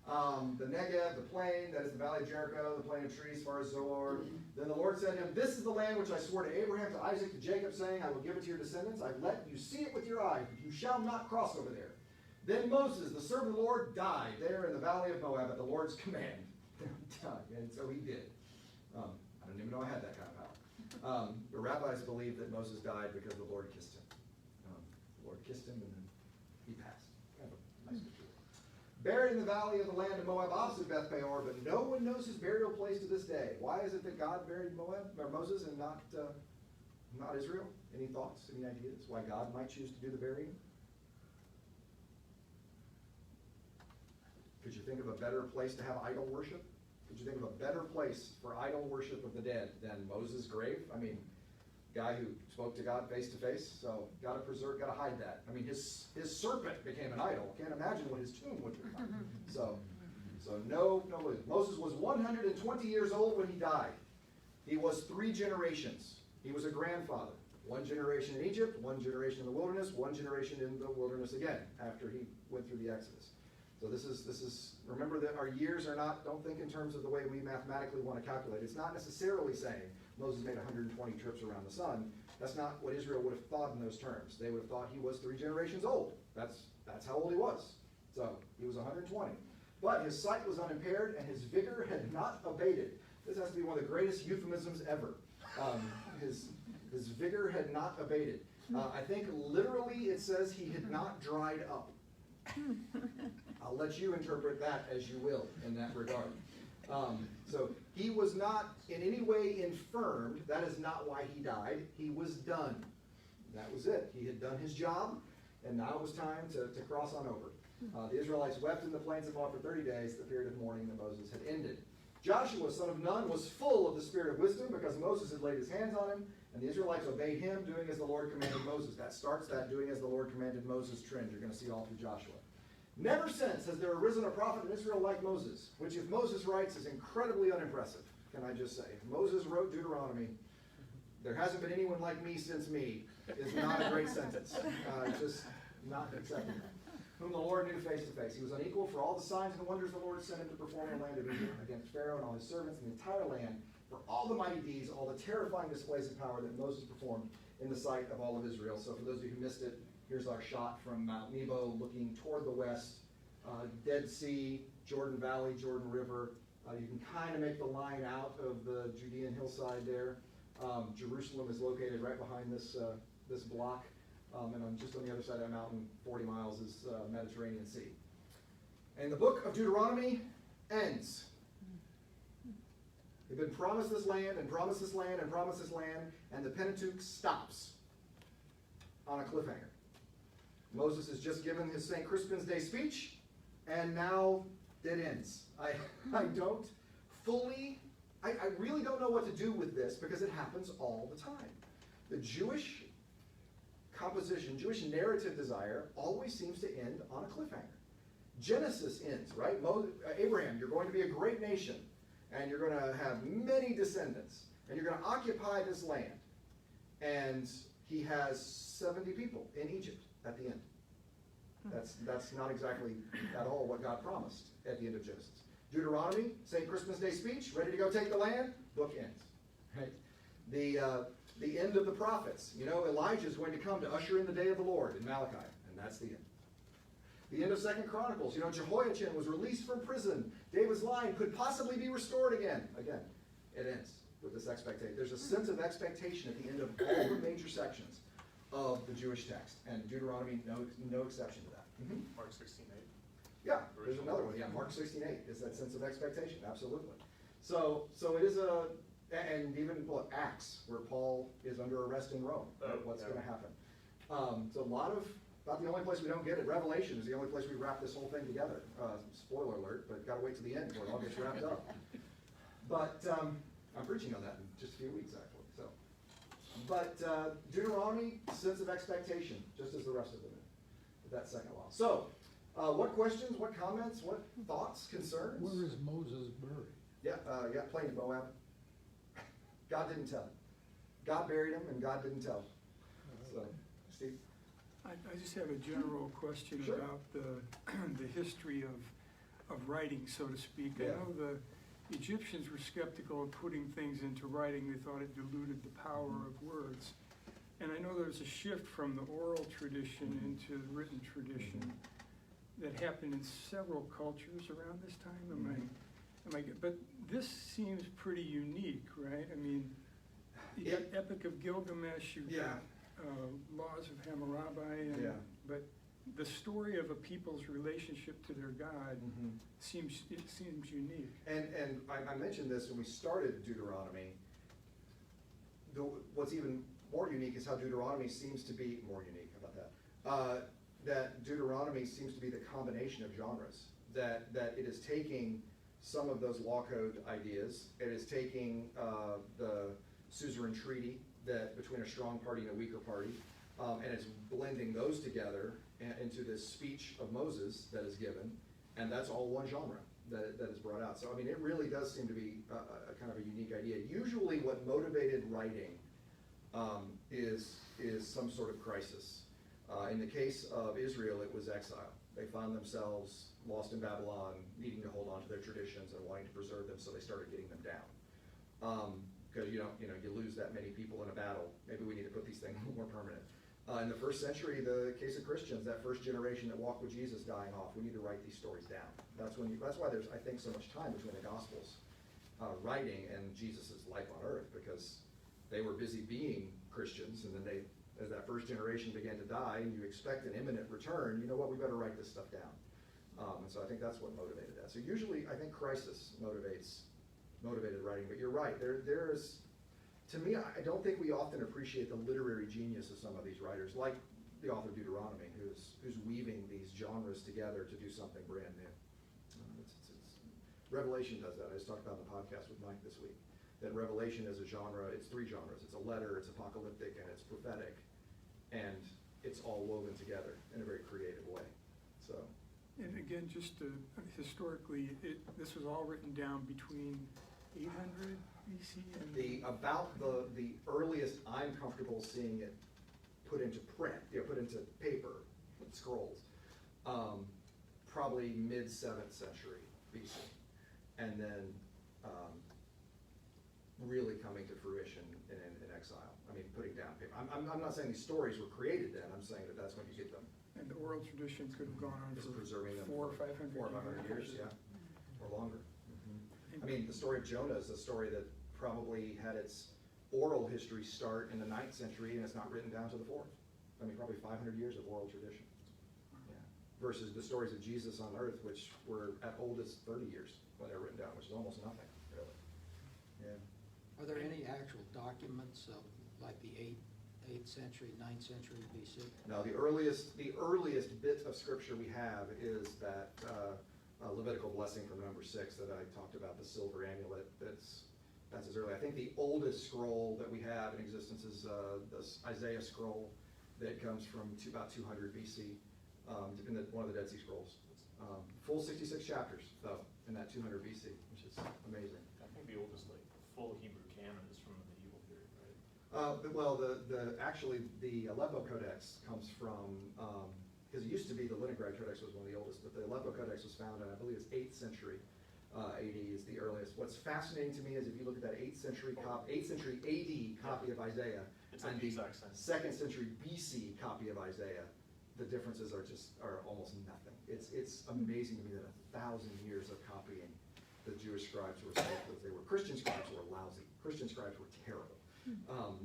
The Negev, the plain, that is the valley of Jericho, the plain of trees as far as Zoar. Then the Lord said to him, this is the land which I swore to Abraham, to Isaac, to Jacob, saying, I will give it to your descendants. I've let you see it with your eyes, but you shall not cross over there. Then Moses, the servant of the Lord, died there in the valley of Moab at the Lord's command. And so he did. I didn't even know I had that kind of power. The rabbis believe that Moses died because the Lord kissed him. The Lord kissed him and then he passed. Kind of a nice picture. Buried in the valley of the land of Moab opposite Beth Peor, but no one knows his burial place to this day. Why is it that God buried Moab or Moses and not Israel? Any thoughts? Any ideas why God might choose to do the burying? Could you think of a better place to have idol worship? Could you think of a better place for idol worship of the dead than Moses' grave? I mean, guy who spoke to God face to face, so got to preserve, got to hide that. I mean, his serpent became an idol. Can't imagine what his tomb would be like. So no. Moses was 120 years old when he died. He was 3 generations. He was a grandfather. 1 generation in Egypt, 1 generation in the wilderness, 1 generation in the wilderness again after he went through the Exodus. So this is, remember that our years are not, don't think in terms of the way we mathematically want to calculate. It's not necessarily saying Moses made 120 trips around the sun. That's not what Israel would have thought in those terms. They would have thought he was 3 generations old. That's how old he was. So he was 120. But his sight was unimpaired and his vigor had not abated. This has to be one of the greatest euphemisms ever. His vigor had not abated. I think literally it says he had not dried up. I'll let you interpret that as you will in that regard. So he was not in any way infirmed. That is not why he died. He was done. That was it. He had done his job, and now it was time to cross on over. The Israelites wept in the plains of Moab for 30 days. The period of mourning that Moses had ended. Joshua, son of Nun, was full of the spirit of wisdom because Moses had laid his hands on him, and the Israelites obeyed him, doing as the Lord commanded Moses. That starts that doing as the Lord commanded Moses trend you're going to see all through Joshua. Never since has there arisen a prophet in Israel like Moses, which if Moses writes is incredibly unimpressive, can I just say. If Moses wrote Deuteronomy, there hasn't been anyone like me since me, is not a great sentence. Just not acceptable. Whom the Lord knew face to face. He was unequal for all the signs and wonders the Lord sent him to perform in the land of Egypt against Pharaoh and all his servants and the entire land, for all the mighty deeds, all the terrifying displays of power that Moses performed in the sight of all of Israel. So for those of you who missed it, here's our shot from Mount Nebo looking toward the west. Dead Sea, Jordan Valley, Jordan River. You can kind of make the line out of the Judean hillside there. Jerusalem is located right behind this block. And just on the other side of that mountain, 40 miles, is Mediterranean Sea. And the book of Deuteronomy ends. They've been promised this land and promised this land and promised this land, and the Pentateuch stops on a cliffhanger. Moses has just given his St. Crispin's Day speech, and now it ends. I really don't know what to do with this because it happens all the time. The Jewish composition, Jewish narrative desire always seems to end on a cliffhanger. Genesis ends, right? Abraham, you're going to be a great nation, and you're going to have many descendants, and you're going to occupy this land. And he has 70 people in Egypt at the end. That's not exactly at all what God promised at the end of Genesis. Deuteronomy, St. Christmas Day speech, ready to go take the land, book ends. Right? The end of the prophets. You know, Elijah is going to come to usher in the day of the Lord in Malachi, and that's the end. The end of 2 Chronicles. You know, Jehoiachin was released from prison. David's line could possibly be restored again. Again, it ends with this expectation. There's a sense of expectation at the end of all the major sections of the Jewish text, and Deuteronomy, no exception to that. Mark 16:8. Yeah, there's another one. Yeah, Mark 16:8 is that sense of expectation. Absolutely. So it is and even Acts, where Paul is under arrest in Rome. What's going to happen? So a lot of, about the only place we don't get it. Revelation is the only place we wrap this whole thing together. Spoiler alert, but got to wait to the end before it all gets wrapped up. But I'm preaching on that in just a few weeks, actually. But Deuteronomy, sense of expectation, just as the rest of them. that second law. So, what questions, what comments, what thoughts, concerns? Where is Moses buried? Yeah, Plains Moab. God didn't tell him. God buried him and God didn't tell him. So, Steve? I just have a general question Sure. about the history of writing, so to speak. I Yeah. know the Egyptians were skeptical of putting things into writing. They thought it diluted the power of words. And I know there's a shift from the oral tradition into the written tradition that happened in several cultures around this time. But this seems pretty unique, right? I mean, you got Epic of Gilgamesh, you've got Laws of Hammurabi, but the story of a people's relationship to their God seems unique. And I mentioned this when we started Deuteronomy. What's even more unique is how Deuteronomy seems to be more unique. How about that? That Deuteronomy seems to be the combination of genres. That it is taking some of those law code ideas. It is taking the suzerain treaty that between a strong party and a weaker party, and it's blending those together into this speech of Moses that is given, and that's all one genre that is brought out. So I mean, it really does seem to be a kind of a unique idea. Usually, what motivated writing is some sort of crisis. In the case of Israel, it was exile. They found themselves lost in Babylon, needing to hold on to their traditions and wanting to preserve them, so they started getting them down. Because you lose that many people in a battle. Maybe we need to put these things more permanent. In the first century, the case of Christians, that first generation that walked with Jesus dying off, we need to write these stories down. That's why there's, I think, so much time between the Gospels writing and Jesus' life on earth, because they were busy being Christians, and then as that first generation began to die, and you expect an imminent return, you know what, we better write this stuff down. And so I think that's what motivated that. So usually, I think crisis motivated writing, but you're right. There's, to me, I don't think we often appreciate the literary genius of some of these writers, like the author of Deuteronomy, who's weaving these genres together to do something brand new. Revelation does that. I just talked about in the podcast with Mike this week, that Revelation is a genre. It's three genres. It's a letter, it's apocalyptic, and it's prophetic, and it's all woven together in a very creative way. So. And again, just historically, this was all written down between 800 BC and the earliest I'm comfortable seeing it put into print, put into paper, scrolls, probably mid 7th century BC, and then really coming to fruition in exile. I mean, putting down paper. I'm not saying these stories were created then. I'm saying that's when you get them. And the oral tradition could have gone on Just for preserving them 400 or 500 400 or 500 years, or longer. I mean, the story of Jonah is a story that probably had its oral history start in the 9th century, and it's not written down to the 4th. I mean, probably 500 years of oral tradition. Versus the stories of Jesus on earth, which were at oldest 30 years when they're written down, which is almost nothing, really. Yeah. Are there any actual documents of like the 8th century, 9th century BC? No, the earliest bit of scripture we have is that Levitical blessing from number 6 that I talked about, the silver amulet. That's as early. I think the oldest scroll that we have in existence is this Isaiah scroll that comes from about 200 BC, in one of the Dead Sea Scrolls. Full 66 chapters, though, in that 200 BC, which is amazing. I think the oldest full Hebrew canon is from the medieval period, right? Well, actually the Aleppo Codex comes from, because it used to be the Leningrad Codex was one of the oldest, but the Aleppo Codex was found in, I believe it's 8th century AD is the earliest. What's fascinating to me is if you look at that 8th century AD copy of Isaiah and the 2nd century BC copy of Isaiah, the differences are almost nothing. It's amazing to me that 1,000 years of copying, the Jewish scribes were as faithful as they were. Christian scribes were lousy. Christian scribes were terrible.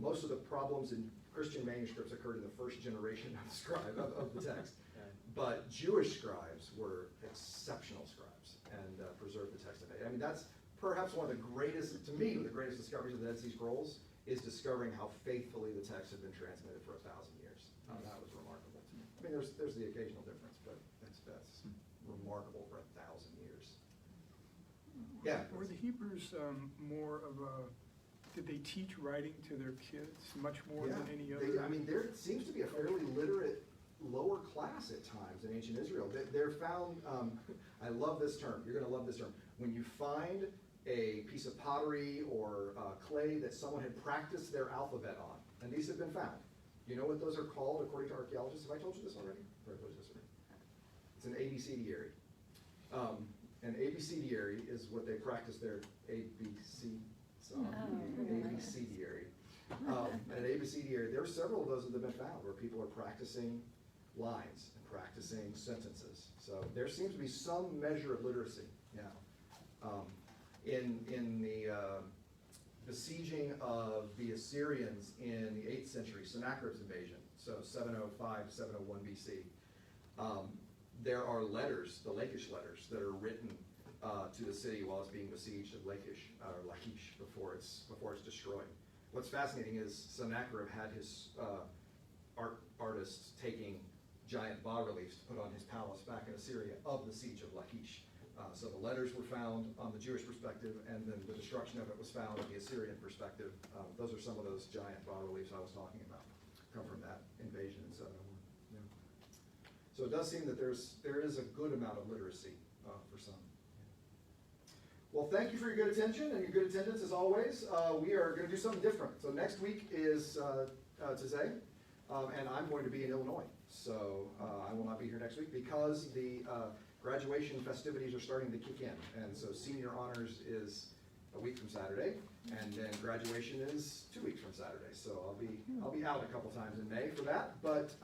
Most of the problems in Christian manuscripts occurred in the first generation of the text. But Jewish scribes were exceptional scribes and preserved the text today. I mean, that's perhaps one of the greatest, to me, the greatest discoveries of the Dead Sea Scrolls is discovering how faithfully the text had been transmitted for 1,000 years. That was remarkable to me. I mean, there's the occasional difference, but that's remarkable for 1,000 years. Yeah. Were the Hebrews more of a, did they teach writing to their kids much more than any other? I mean, there seems to be a fairly literate lower class at times in ancient Israel. They're found, I love this term, you're gonna love this term. When you find a piece of pottery or clay that someone had practiced their alphabet on, and these have been found. You know what those are called according to archaeologists? Have I told you this already? Or I told you this already? It's an abecediary. An abecediary is what they practice their ABC, abecediary. An abecediary, there are several of those that have been found where people are practicing lines and practicing sentences. So there seems to be some measure of literacy now. In the besieging of the Assyrians in the 8th century, Sennacherib's invasion, so 705 to 701 BC, there are letters, the Lachish letters, that are written to the city while it's being besieged of Lachish before it's destroyed. What's fascinating is Sennacherib had his artists taking giant bas-reliefs to put on his palace back in Assyria of the siege of Lachish. So the letters were found on the Jewish perspective, and then the destruction of it was found on the Assyrian perspective. Those are some of those giant bas-reliefs I was talking about, come from that invasion in 701. Yeah. So it does seem that there is a good amount of literacy for some. Well, thank you for your good attention and your good attendance as always. We are going to do something different. So next week is today, and I'm going to be in Illinois. So I will not be here next week because the graduation festivities are starting to kick in. And so senior honors is a week from Saturday, and then graduation is 2 weeks from Saturday. So I'll be out a couple times in May for that. But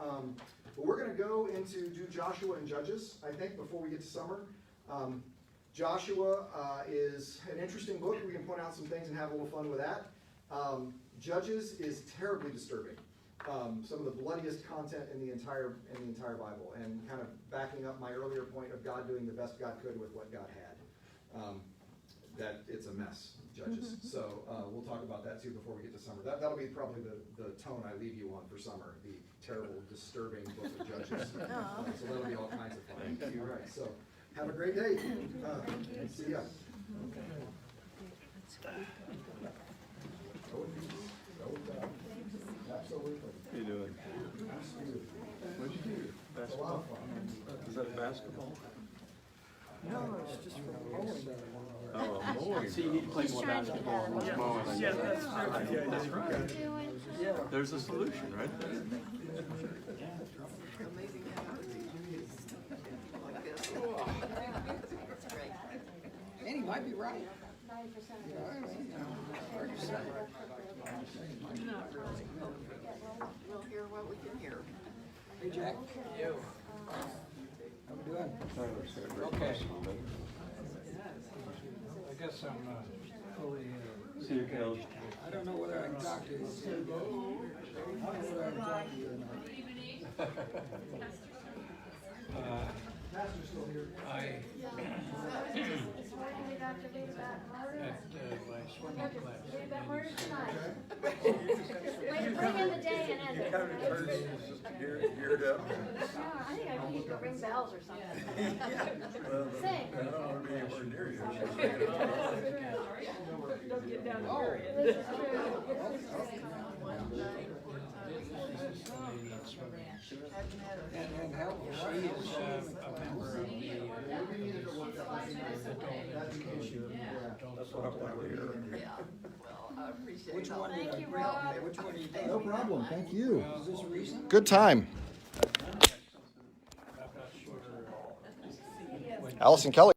we're going to go into do Joshua and Judges, I think, before we get to summer. Joshua is an interesting book. We can point out some things and have a little fun with that. Judges is terribly disturbing. Some of the bloodiest content in the entire Bible, and kind of backing up my earlier point of God doing the best God could with what God had. That it's a mess, Judges. So we'll talk about that too before we get to summer. That'll be probably the tone I leave you on for summer, the terrible, disturbing book of Judges. So that'll be all kinds of fun. Thank you. All right, so have a great day. See ya. Absolutely. How you doing? What'd you do? Basketball? Is that basketball? No, it's just from mowing. Oh, mowing. See, he played more basketball than was mowing. Yeah, that's right. Yeah, That's right. Yeah. There's a solution right there. Amazing how like this. That's great. And he might be right. Not really. We'll hear what we can hear. Hey, Jack. How we doing? Okay. I guess I'm fully. See you, Kel. I don't know whether I can talk to you. I don't know whether I can talk to you or not. Pastor's still here. At my swimming class. Read that word tonight. Bring in the day and end it. Geared up. Yeah, I think I need to ring bells or something. Well, Sing. I don't want to be anywhere near you. Don't get down to Oh. your end. This is true. This is true. And help, she is a member of the That's what I want to hear. Yeah, well, I appreciate it. Which one did I Thank you, bring? Rob. Which one do you think? No problem. Thank you. Is this recent? Good time. I'm not sure. Allison Kelly.